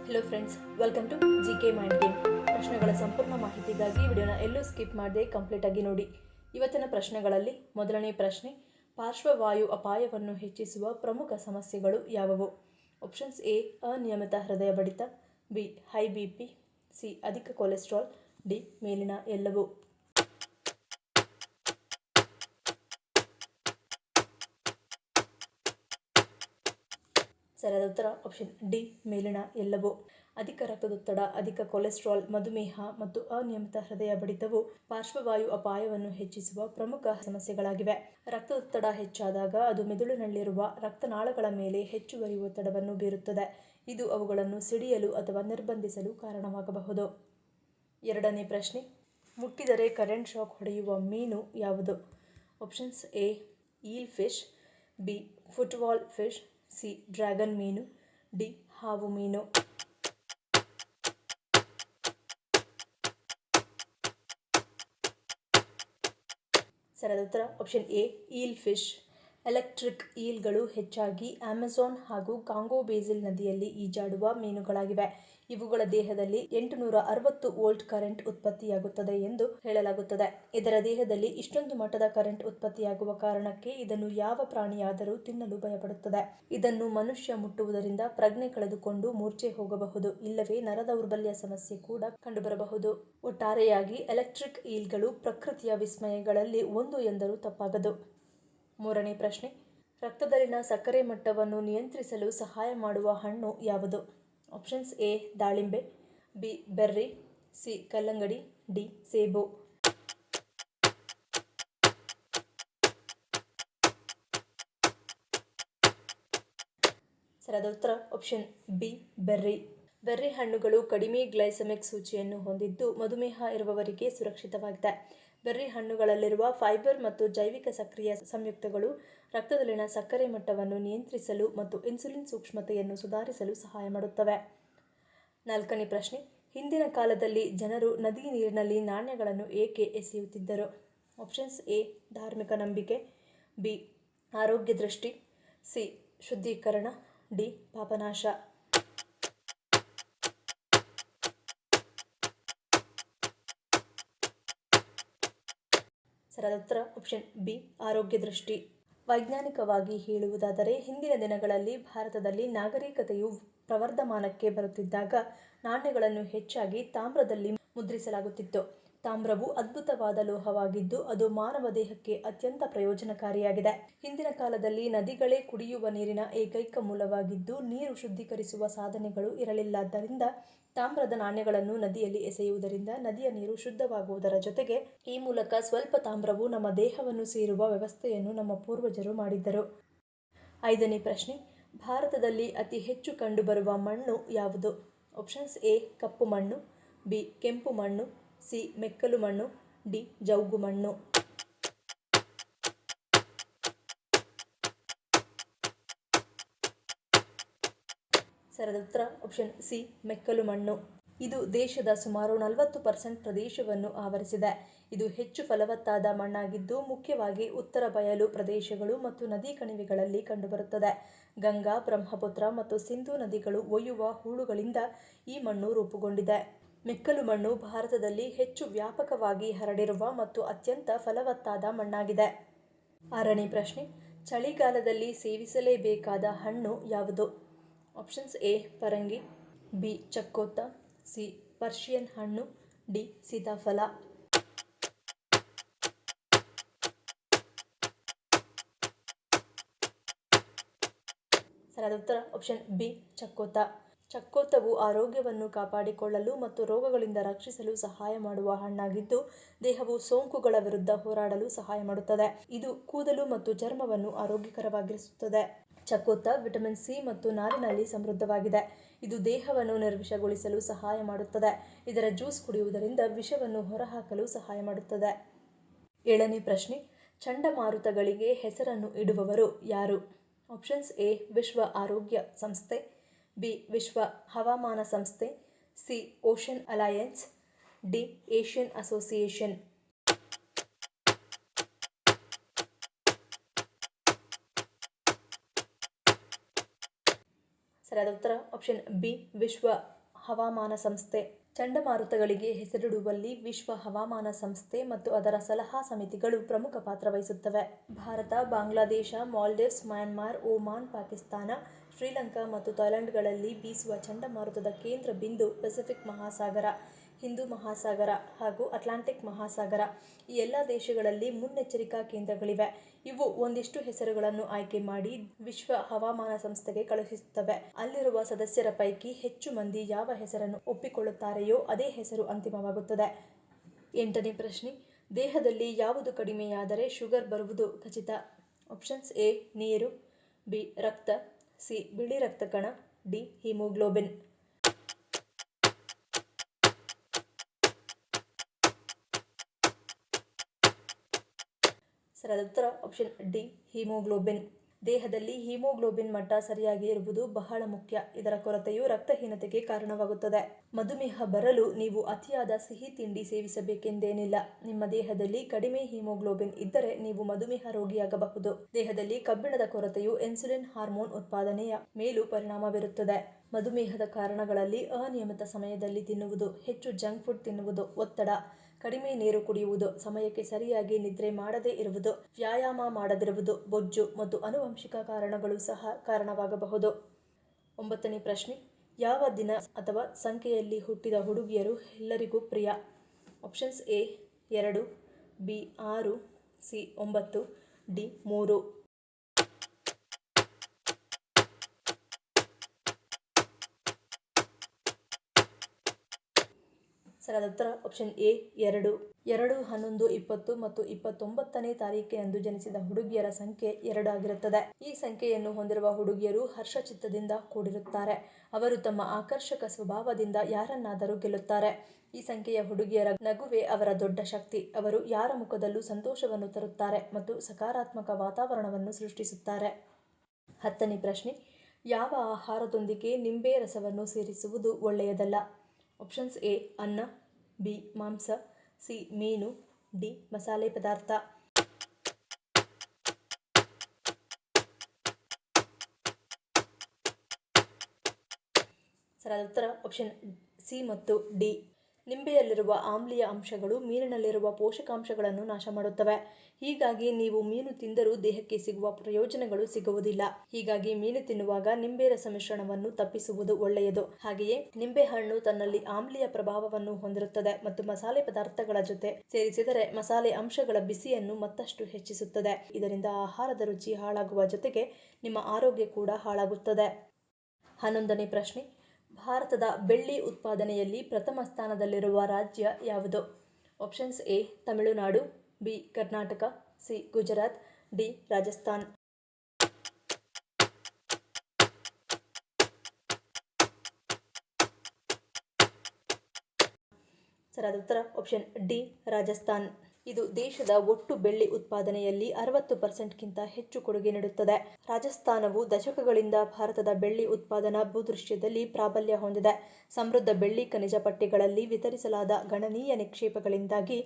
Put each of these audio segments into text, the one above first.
Hello friends, welcome to GK mind game. ಪ್ರಶ್ನೆಗಳ ಸಂಪೂರ್ಣ ಮಾಹಿತಿಗಾಗಿ ವಿಡಿಯೋನ ಎಲ್ಲೂ ಸ್ಕಿಪ್ ಮಾಡದೆ ಕಂಪ್ಲೀಟಾಗಿ ನೋಡಿ. ಇವತ್ತಿನ ಪ್ರಶ್ನೆಗಳಲ್ಲಿ ಮೊದಲನೇ ಪ್ರಶ್ನೆ, ಪಾರ್ಶ್ವವಾಯು ಅಪಾಯವನ್ನು ಹೆಚ್ಚಿಸುವ ಪ್ರಮುಖ ಸಮಸ್ಯೆಗಳು ಯಾವುವು? ಆಪ್ಷನ್ಸ್ ಎ ಅನಿಯಮಿತ ಹೃದಯ ಬಡಿತ, ಬಿ ಹೈ BP, ಸಿ ಅಧಿಕ ಕೊಲೆಸ್ಟ್ರಾಲ್, ಡಿ ಮೇಲಿನ ಎಲ್ಲವೂ. ಸರಿಯಾದ ಉತ್ತರ ಆಪ್ಷನ್ ಡಿ ಮೇಲಿನ ಎಲ್ಲವೂ. ಅಧಿಕ ರಕ್ತದೊತ್ತಡ, ಅಧಿಕ ಕೊಲೆಸ್ಟ್ರಾಲ್, ಮಧುಮೇಹ ಮತ್ತು ಅನಿಯಮಿತ ಹೃದಯ ಬಡಿತವು ಪಾರ್ಶ್ವವಾಯು ಅಪಾಯವನ್ನು ಹೆಚ್ಚಿಸುವ ಪ್ರಮುಖ ಸಮಸ್ಯೆಗಳಾಗಿವೆ. ರಕ್ತದೊತ್ತಡ ಹೆಚ್ಚಾದಾಗ ಅದು ಮೆದುಳಿನಲ್ಲಿರುವ ರಕ್ತನಾಳಗಳ ಮೇಲೆ ಹೆಚ್ಚುವರಿ ಒತ್ತಡವನ್ನು ಬೀರುತ್ತದೆ. ಇದು ಅವುಗಳನ್ನು ಸಿಡಿಯಲು ಅಥವಾ ನಿರ್ಬಂಧಿಸಲು ಕಾರಣವಾಗಬಹುದು. ಎರಡನೇ ಪ್ರಶ್ನೆ, ಮುಟ್ಟಿದರೆ ಕರೆಂಟ್ ಶಾಕ್ ಹೊಡೆಯುವ ಮೀನು ಯಾವುದು? Options A eel fish, B football fish, C dragon ಮೀನು, ಡಿ ಹಾವು ಮೀನು. ಸರಿಯಾದ ಉತ್ತರ option A eel fish. Electric ಈಲ್ಗಳು ಹೆಚ್ಚಾಗಿ ಅಮೆಜಾನ್ ಹಾಗೂ ಕಾಂಗೋ ಬೇಸಿನ್ ನದಿಯಲ್ಲಿ ಈಜಾಡುವ ಮೀನುಗಳಾಗಿವೆ. ಇವುಗಳ ದೇಹದಲ್ಲಿ 860 ವೋಲ್ಟ್ ಕರೆಂಟ್ ಉತ್ಪತ್ತಿಯಾಗುತ್ತದೆ ಎಂದು ಹೇಳಲಾಗುತ್ತದೆ. ಇದರ ದೇಹದಲ್ಲಿ ಇಷ್ಟೊಂದು ಮಟ್ಟದ ಕರೆಂಟ್ ಉತ್ಪತ್ತಿಯಾಗುವ ಕಾರಣಕ್ಕೆ ಇದನ್ನು ಯಾವ ಪ್ರಾಣಿಯಾದರೂ ತಿನ್ನಲು ಭಯಪಡುತ್ತದೆ. ಇದನ್ನು ಮನುಷ್ಯ ಮುಟ್ಟುವುದರಿಂದ ಪ್ರಜ್ಞೆ ಕಳೆದುಕೊಂಡು ಮೂರ್ಛೆ ಹೋಗಬಹುದು, ಇಲ್ಲವೇ ನರದೌರ್ಬಲ್ಯ ಸಮಸ್ಯೆ ಕೂಡ ಕಂಡುಬರಬಹುದು. ಒಟ್ಟಾರೆಯಾಗಿ ಎಲೆಕ್ಟ್ರಿಕ್ ಈಲ್ಗಳು ಪ್ರಕೃತಿಯ ವಿಸ್ಮಯಗಳಲ್ಲಿ ಒಂದು ಎಂದರೂ ತಪ್ಪಾಗದು. ಮೂರನೇ ಪ್ರಶ್ನೆ, ರಕ್ತದಲ್ಲಿನ ಸಕ್ಕರೆ ಮಟ್ಟವನ್ನು ನಿಯಂತ್ರಿಸಲು ಸಹಾಯ ಮಾಡುವ ಹಣ್ಣು ಯಾವುದು? ಆಪ್ಷನ್ಸ್ ಎ ದಾಳಿಂಬೆ, ಬಿ ಬೆರ್ರಿ, ಸಿ ಕಲ್ಲಂಗಡಿ, ಡಿ ಸೇಬು. ಸರಿಯಾದ ಉತ್ತರ ಆಪ್ಷನ್ ಬಿ ಬೆರ್ರಿ. ಬೆರ್ರಿ ಹಣ್ಣುಗಳು ಕಡಿಮೆ ಗ್ಲೈಸೆಮಿಕ್ ಸೂಚಿಯನ್ನು ಹೊಂದಿದ್ದು ಮಧುಮೇಹ ಇರುವವರಿಗೆ ಸುರಕ್ಷಿತವಾಗಿದೆ. ಬೆರ್ರಿ ಹಣ್ಣುಗಳಲ್ಲಿರುವ ಫೈಬರ್ ಮತ್ತು ಜೈವಿಕ ಸಕ್ರಿಯ ಸಂಯುಕ್ತಗಳು ರಕ್ತದಲ್ಲಿನ ಸಕ್ಕರೆ ಮಟ್ಟವನ್ನು ನಿಯಂತ್ರಿಸಲು ಮತ್ತು ಇನ್ಸುಲಿನ್ ಸೂಕ್ಷ್ಮತೆಯನ್ನು ಸುಧಾರಿಸಲು ಸಹಾಯ ಮಾಡುತ್ತವೆ. ನಾಲ್ಕನೇ ಪ್ರಶ್ನೆ, ಹಿಂದಿನ ಕಾಲದಲ್ಲಿ ಜನರು ನದಿ ನೀರಿನಲ್ಲಿ ನಾಣ್ಯಗಳನ್ನು ಏಕೆ ಎಸೆಯುತ್ತಿದ್ದರು? ಆಪ್ಷನ್ಸ್ ಎ ಧಾರ್ಮಿಕ ನಂಬಿಕೆ, ಬಿ ಆರೋಗ್ಯ ದೃಷ್ಟಿ, ಸಿ ಶುದ್ಧೀಕರಣ, ಡಿ ಪಾಪನಾಶ. ಸರಿಯಾದ ಉತ್ತರ ಆಪ್ಷನ್ ಬಿ ಆರೋಗ್ಯ ದೃಷ್ಟಿ. ವೈಜ್ಞಾನಿಕವಾಗಿ ಹೇಳುವುದಾದರೆ ಹಿಂದಿನ ದಿನಗಳಲ್ಲಿ ಭಾರತದಲ್ಲಿ ನಾಗರಿಕತೆಯು ಪ್ರವರ್ಧಮಾನಕ್ಕೆ ಬರುತ್ತಿದ್ದಾಗ ನಾಣ್ಯಗಳನ್ನು ಹೆಚ್ಚಾಗಿ ತಾಮ್ರದಲ್ಲಿ ಮುದ್ರಿಸಲಾಗುತ್ತಿತ್ತು. ತಾಮ್ರವು ಅದ್ಭುತವಾದ ಲೋಹವಾಗಿದ್ದು ಅದು ಮಾನವ ದೇಹಕ್ಕೆ ಅತ್ಯಂತ ಪ್ರಯೋಜನಕಾರಿಯಾಗಿದೆ. ಹಿಂದಿನ ಕಾಲದಲ್ಲಿ ನದಿಗಳೇ ಕುಡಿಯುವ ನೀರಿನ ಏಕೈಕ ಮೂಲವಾಗಿದ್ದು ನೀರು ಶುದ್ಧೀಕರಿಸುವ ಸಾಧನೆಗಳು ಇರಲಿಲ್ಲದ್ದರಿಂದ ತಾಮ್ರದ ನಾಣ್ಯಗಳನ್ನು ನದಿಯಲ್ಲಿ ಎಸೆಯುವುದರಿಂದ ನದಿಯ ನೀರು ಶುದ್ಧವಾಗುವುದರ ಜೊತೆಗೆ ಈ ಮೂಲಕ ಸ್ವಲ್ಪ ತಾಮ್ರವು ನಮ್ಮ ದೇಹವನ್ನು ಸೇರುವ ವ್ಯವಸ್ಥೆಯನ್ನು ನಮ್ಮ ಪೂರ್ವಜರು ಮಾಡಿದ್ದರು. ಐದನೇ ಪ್ರಶ್ನೆ, ಭಾರತದಲ್ಲಿ ಅತಿ ಹೆಚ್ಚು ಕಂಡುಬರುವ ಮಣ್ಣು ಯಾವುದು? ಆಪ್ಷನ್ಸ್ ಎ ಕಪ್ಪು ಮಣ್ಣು, ಬಿ ಕೆಂಪು ಮಣ್ಣು, ಸಿ ಮೆಕ್ಕಲು ಮಣ್ಣು, ಡಿ ಜೌಗು ಮಣ್ಣು. ಸರಿಯಾದ ಉತ್ತರ ಆಪ್ಷನ್ ಸಿ ಮೆಕ್ಕಲು ಮಣ್ಣು. ಇದು ದೇಶದ ಸುಮಾರು 40% ಪ್ರದೇಶವನ್ನು ಆವರಿಸಿದೆ. ಇದು ಹೆಚ್ಚು ಫಲವತ್ತಾದ ಮಣ್ಣಾಗಿದ್ದು ಮುಖ್ಯವಾಗಿ ಉತ್ತರ ಬಯಲು ಪ್ರದೇಶಗಳು ಮತ್ತು ನದಿ ಕಣಿವೆಗಳಲ್ಲಿ ಕಂಡುಬರುತ್ತದೆ. ಗಂಗಾ, ಬ್ರಹ್ಮಪುತ್ರ ಮತ್ತು ಸಿಂಧೂ ನದಿಗಳು ಒಯ್ಯುವ ಹೂಳುಗಳಿಂದ ಈ ಮಣ್ಣು ರೂಪುಗೊಂಡಿದೆ. ಮೆಕ್ಕಲು ಮಣ್ಣು ಭಾರತದಲ್ಲಿ ಹೆಚ್ಚು ವ್ಯಾಪಕವಾಗಿ ಹರಡಿರುವ ಮತ್ತು ಅತ್ಯಂತ ಫಲವತ್ತಾದ ಮಣ್ಣಾಗಿದೆ. ಆರನೇ ಪ್ರಶ್ನೆ, ಚಳಿಗಾಲದಲ್ಲಿ ಸೇವಿಸಲೇಬೇಕಾದ ಹಣ್ಣು ಯಾವುದು? ಆಪ್ಷನ್ಸ್ ಎ ಪರಂಗಿ, ಬಿ ಚಕ್ಕೋತ, ಸಿ ಪರ್ಷಿಯನ್ ಹಣ್ಣು, ಡಿ ಸೀತಾಫಲ. ಸರಿಯಾದ ಉತ್ತರ ಆಪ್ಷನ್ ಬಿ ಚಕ್ಕೋತ. ಚಕ್ಕೋತವು ಆರೋಗ್ಯವನ್ನು ಕಾಪಾಡಿಕೊಳ್ಳಲು ಮತ್ತು ರೋಗಗಳಿಂದ ರಕ್ಷಿಸಲು ಸಹಾಯ ಮಾಡುವ ಹಣ್ಣಾಗಿದ್ದು ದೇಹವು ಸೋಂಕುಗಳ ವಿರುದ್ಧ ಹೋರಾಡಲು ಸಹಾಯ ಮಾಡುತ್ತದೆ. ಇದು ಕೂದಲು ಮತ್ತು ಚರ್ಮವನ್ನು ಆರೋಗ್ಯಕರವಾಗಿರಿಸುತ್ತದೆ. ಚಕ್ಕೋತ ವಿಟಮಿನ್ ಸಿ ಮತ್ತು ನಾರಿನಲ್ಲಿ ಸಮೃದ್ಧವಾಗಿದೆ. ಇದು ದೇಹವನ್ನು ನಿರ್ವಿಷಗೊಳಿಸಲು ಸಹಾಯ ಮಾಡುತ್ತದೆ. ಇದರ ಜ್ಯೂಸ್ ಕುಡಿಯುವುದರಿಂದ ವಿಷವನ್ನು ಹೊರಹಾಕಲು ಸಹಾಯ ಮಾಡುತ್ತದೆ. ಏಳನೇ ಪ್ರಶ್ನೆ, ಚಂಡಮಾರುತಗಳಿಗೆ ಹೆಸರನ್ನು ಇಡುವವರು ಯಾರು? ಆಪ್ಷನ್ಸ್ ಎ ವಿಶ್ವ ಆರೋಗ್ಯ ಸಂಸ್ಥೆ, ಬಿ ವಿಶ್ವ ಹವಾಮಾನ ಸಂಸ್ಥೆ, C ocean alliance, D Asian association. ಸರಿಯಾದ ಉತ್ತರ ಆಪ್ಷನ್ ಬಿ ವಿಶ್ವ ಹವಾಮಾನ ಸಂಸ್ಥೆ. ಚಂಡಮಾರುತಗಳಿಗೆ ಹೆಸರಿಡುವಲ್ಲಿ ವಿಶ್ವ ಹವಾಮಾನ ಸಂಸ್ಥೆ ಮತ್ತು ಅದರ ಸಲಹಾ ಸಮಿತಿಗಳು ಪ್ರಮುಖ ಪಾತ್ರ ವಹಿಸುತ್ತವೆ. ಭಾರತ, ಬಾಂಗ್ಲಾದೇಶ, ಮಾಲ್ಡೀವ್ಸ್, ಮ್ಯಾನ್ಮಾರ್, ಒಮಾನ್, ಪಾಕಿಸ್ತಾನ, ಶ್ರೀಲಂಕಾ ಮತ್ತು ಥಾಯ್ಲೆಂಡ್ಗಳಲ್ಲಿ ಬೀಸುವ ಚಂಡಮಾರುತದ ಕೇಂದ್ರ ಬಿಂದು ಪೆಸಿಫಿಕ್ ಮಹಾಸಾಗರ, ಹಿಂದೂ ಮಹಾಸಾಗರ ಹಾಗೂ ಅಟ್ಲಾಂಟಿಕ್ ಮಹಾಸಾಗರ. ಈ ಎಲ್ಲ ದೇಶಗಳಲ್ಲಿ ಮುನ್ನೆಚ್ಚರಿಕಾ ಕೇಂದ್ರಗಳಿವೆ. ಇವು ಒಂದಿಷ್ಟು ಹೆಸರುಗಳನ್ನು ಆಯ್ಕೆ ಮಾಡಿ ವಿಶ್ವ ಹವಾಮಾನ ಸಂಸ್ಥೆಗೆ ಕಳುಹಿಸುತ್ತವೆ. ಅಲ್ಲಿರುವ ಸದಸ್ಯರ ಪೈಕಿ ಹೆಚ್ಚು ಮಂದಿ ಯಾವ ಹೆಸರನ್ನು ಒಪ್ಪಿಕೊಳ್ಳುತ್ತಾರೆಯೋ ಅದೇ ಹೆಸರು ಅಂತಿಮವಾಗುತ್ತದೆ. 8ನೇ ಪ್ರಶ್ನೆ. ದೇಹದಲ್ಲಿ ಯಾವುದು ಕಡಿಮೆಯಾದರೆ ಶುಗರ್ ಬರುವುದು ಖಚಿತ? ಆಪ್ಷನ್ಸ್ ಎ ನೀರು, ಬಿ ರಕ್ತ, ಸಿ ಬಿಳಿ ರಕ್ತ ಕಣ, ಡಿ ಹಿಮೋಗ್ಲೋಬಿನ್. ಸರಿಯಾದ ಉತ್ತರ ಆಪ್ಷನ್ ಡಿ ಹಿಮೋಗ್ಲೋಬಿನ್. ದೇಹದಲ್ಲಿ ಹಿಮೋಗ್ಲೋಬಿನ್ ಮಟ್ಟ ಸರಿಯಾಗಿ ಇರುವುದು ಬಹಳ ಮುಖ್ಯ. ಇದರ ಕೊರತೆಯು ರಕ್ತಹೀನತೆಗೆ ಕಾರಣವಾಗುತ್ತದೆ. ಮಧುಮೇಹ ಬರಲು ನೀವು ಅತಿಯಾದ ಸಿಹಿ ತಿಂಡಿ ಸೇವಿಸಬೇಕೆಂದೇನಿಲ್ಲ. ನಿಮ್ಮ ದೇಹದಲ್ಲಿ ಕಡಿಮೆ ಹಿಮೋಗ್ಲೋಬಿನ್ ಇದ್ದರೆ ನೀವು ಮಧುಮೇಹ ರೋಗಿಯಾಗಬಹುದು. ದೇಹದಲ್ಲಿ ಕಬ್ಬಿಣದ ಕೊರತೆಯು ಇನ್ಸುಲಿನ್ ಹಾರ್ಮೋನ್ ಉತ್ಪಾದನೆಯ ಮೇಲೂ ಪರಿಣಾಮ ಬೀರುತ್ತದೆ. ಮಧುಮೇಹದ ಕಾರಣಗಳಲ್ಲಿ ಅನಿಯಮಿತ ಸಮಯದಲ್ಲಿ ತಿನ್ನುವುದು, ಹೆಚ್ಚು ಜಂಕ್ ಫುಡ್ ತಿನ್ನುವುದು, ಒತ್ತಡ, ಕಡಿಮೆ ನೀರು ಕುಡಿಯುವುದು, ಸಮಯಕ್ಕೆ ಸರಿಯಾಗಿ ನಿದ್ರೆ ಮಾಡದೇ ಇರುವುದು, ವ್ಯಾಯಾಮ ಮಾಡದಿರುವುದು, ಬೊಜ್ಜು ಮತ್ತು ಆನುವಂಶಿಕ ಕಾರಣಗಳು ಸಹ ಕಾರಣವಾಗಬಹುದು. 9ನೇ ಪ್ರಶ್ನೆ. ಯಾವ ದಿನ ಅಥವಾ ಸಂಖ್ಯೆಯಲ್ಲಿ ಹುಟ್ಟಿದ ಹುಡುಗಿಯರು ಎಲ್ಲರಿಗೂ ಪ್ರಿಯ? Options A 2, B 6, C 9, D 3. ಸರಿಯಾದ ಉತ್ತರ ಆಪ್ಷನ್ ಎ 2. 2, 11, 20 ಮತ್ತು 29ನೇ ತಾರೀಕಿನಂದು ಜನಿಸಿದ ಹುಡುಗಿಯರ ಸಂಖ್ಯೆ 2 ಆಗಿರುತ್ತದೆ. ಈ ಸಂಖ್ಯೆಯನ್ನು ಹೊಂದಿರುವ ಹುಡುಗಿಯರು ಹರ್ಷಚಿತ್ತದಿಂದ ಕೂಡಿರುತ್ತಾರೆ. ಅವರು ತಮ್ಮ ಆಕರ್ಷಕ ಸ್ವಭಾವದಿಂದ ಯಾರನ್ನಾದರೂ ಗೆಲ್ಲುತ್ತಾರೆ. ಈ ಸಂಖ್ಯೆಯ ಹುಡುಗಿಯರ ನಗುವೇ ಅವರ ದೊಡ್ಡ ಶಕ್ತಿ. ಅವರು ಯಾರ ಮುಖದಲ್ಲೂ ಸಂತೋಷವನ್ನು ತರುತ್ತಾರೆ ಮತ್ತು ಸಕಾರಾತ್ಮಕ ವಾತಾವರಣವನ್ನು ಸೃಷ್ಟಿಸುತ್ತಾರೆ. 10ನೇ ಪ್ರಶ್ನೆ. ಯಾವ ಆಹಾರದೊಂದಿಗೆ ನಿಂಬೆ ರಸವನ್ನು ಸೇರಿಸುವುದು ಒಳ್ಳೆಯದಲ್ಲ? ಆಪ್ಷನ್ಸ್ ಎ ಅನ್ನ, ಬಿ ಮಾಂಸ, ಸಿ ಮೀನು, ಡಿ ಮಸಾಲೆ ಪದಾರ್ಥ. ಸರಿಯಾದ ಉತ್ತರ ಆಪ್ಷನ್ ಸಿ ಮತ್ತು ಡಿ. ನಿಂಬೆಯಲ್ಲಿರುವ ಆಮ್ಲೀಯ ಅಂಶಗಳು ಮೀನಿನಲ್ಲಿರುವ ಪೋಷಕಾಂಶಗಳನ್ನು ನಾಶ ಮಾಡುತ್ತವೆ. ಹೀಗಾಗಿ ನೀವು ಮೀನು ತಿಂದರೂ ದೇಹಕ್ಕೆ ಸಿಗುವ ಪ್ರಯೋಜನಗಳು ಸಿಗುವುದಿಲ್ಲ. ಹೀಗಾಗಿ ಮೀನು ತಿನ್ನುವಾಗ ನಿಂಬೆ ರಸ ಮಿಶ್ರಣವನ್ನು ತಪ್ಪಿಸುವುದು ಒಳ್ಳೆಯದು. ಹಾಗೆಯೇ ನಿಂಬೆಹಣ್ಣು ತನ್ನಲ್ಲಿ ಆಮ್ಲೀಯ ಪ್ರಭಾವವನ್ನು ಹೊಂದಿರುತ್ತದೆ ಮತ್ತು ಮಸಾಲೆ ಪದಾರ್ಥಗಳ ಜೊತೆ ಸೇರಿಸಿದರೆ ಮಸಾಲೆ ಅಂಶಗಳ ಬಿಸಿಯನ್ನು ಮತ್ತಷ್ಟು ಹೆಚ್ಚಿಸುತ್ತದೆ. ಇದರಿಂದ ಆಹಾರದ ರುಚಿ ಹಾಳಾಗುವ ಜೊತೆಗೆ ನಿಮ್ಮ ಆರೋಗ್ಯ ಕೂಡ ಹಾಳಾಗುತ್ತದೆ. 11ನೇ ಪ್ರಶ್ನೆ. ಭಾರತದ ಬೆಳ್ಳಿ ಉತ್ಪಾದನೆಯಲ್ಲಿ ಪ್ರಥಮ ಸ್ಥಾನದಲ್ಲಿರುವ ರಾಜ್ಯ ಯಾವುದು? Options A Tamil Nadu, B Karnataka, C Gujarat, D Rajasthan. ಸರಿಯಾದ ಉತ್ತರ ಆಪ್ಷನ್ ಡಿ ರಾಜಸ್ಥಾನ್. ಇದು ದೇಶದ ಒಟ್ಟು ಬೆಳ್ಳಿ ಉತ್ಪಾದನೆಯಲ್ಲಿ 60%ಗಿಂತ ಹೆಚ್ಚು ಕೊಡುಗೆ ನೀಡುತ್ತದೆ. ರಾಜಸ್ಥಾನವು ದಶಕಗಳಿಂದ ಭಾರತದ ಬೆಳ್ಳಿ ಉತ್ಪಾದನಾ ಭೂದೃಶ್ಯದಲ್ಲಿ ಪ್ರಾಬಲ್ಯ ಹೊಂದಿದೆ. ಸಮೃದ್ಧ ಬೆಳ್ಳಿ ಖನಿಜ ಪಟ್ಟಿಗಳಲ್ಲಿ ವಿತರಿಸಲಾದ ಗಣನೀಯ ನಿಕ್ಷೇಪಗಳಿಂದಾಗಿ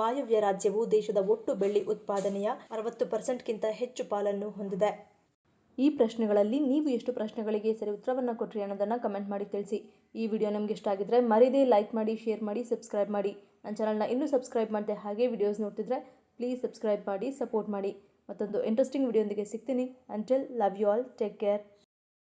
ವಾಯುವ್ಯ ರಾಜ್ಯವು ದೇಶದ ಒಟ್ಟು ಬೆಳ್ಳಿ ಉತ್ಪಾದನೆಯ 60%ಗಿಂತ ಹೆಚ್ಚು ಪಾಲನ್ನು ಹೊಂದಿದೆ. ಈ ಪ್ರಶ್ನೆಗಳಲ್ಲಿ ನೀವು ಎಷ್ಟು ಪ್ರಶ್ನೆಗಳಿಗೆ ಸರಿ ಉತ್ತರವನ್ನು ಕೊಟ್ರಿ ಅನ್ನೋದನ್ನು ಕಮೆಂಟ್ ಮಾಡಿ ತಿಳಿಸಿ. ಈ ವಿಡಿಯೋ ನಿಮಗೆ ಇಷ್ಟ ಆಗಿದ್ರೆ ಮರಿದೇ ಲೈಕ್ ಮಾಡಿ, ಶೇರ್ ಮಾಡಿ, ಸಬ್ಸ್ಕ್ರೈಬ್ ಮಾಡಿ. ನನ್ನ ಚಾನಲ್ನ ಇನ್ನೂ ಸಬ್ಸ್ಕ್ರೈಬ್ ಮಾಡದೆ ಹಾಗೆ ವಿಡಿಯೋಸ್ ನೋಡ್ತಿದ್ರೆ ಪ್ಲೀಸ್ ಸಬ್ಸ್ಕ್ರೈಬ್ ಮಾಡಿ, ಸಪೋರ್ಟ್ ಮಾಡಿ. ಮತ್ತೊಂದು ಇಂಟ್ರೆಸ್ಟಿಂಗ್ ವಿಡಿಯೋದೊಂದಿಗೆ ಸಿಗ್ತೀನಿ. Until love you all, take care.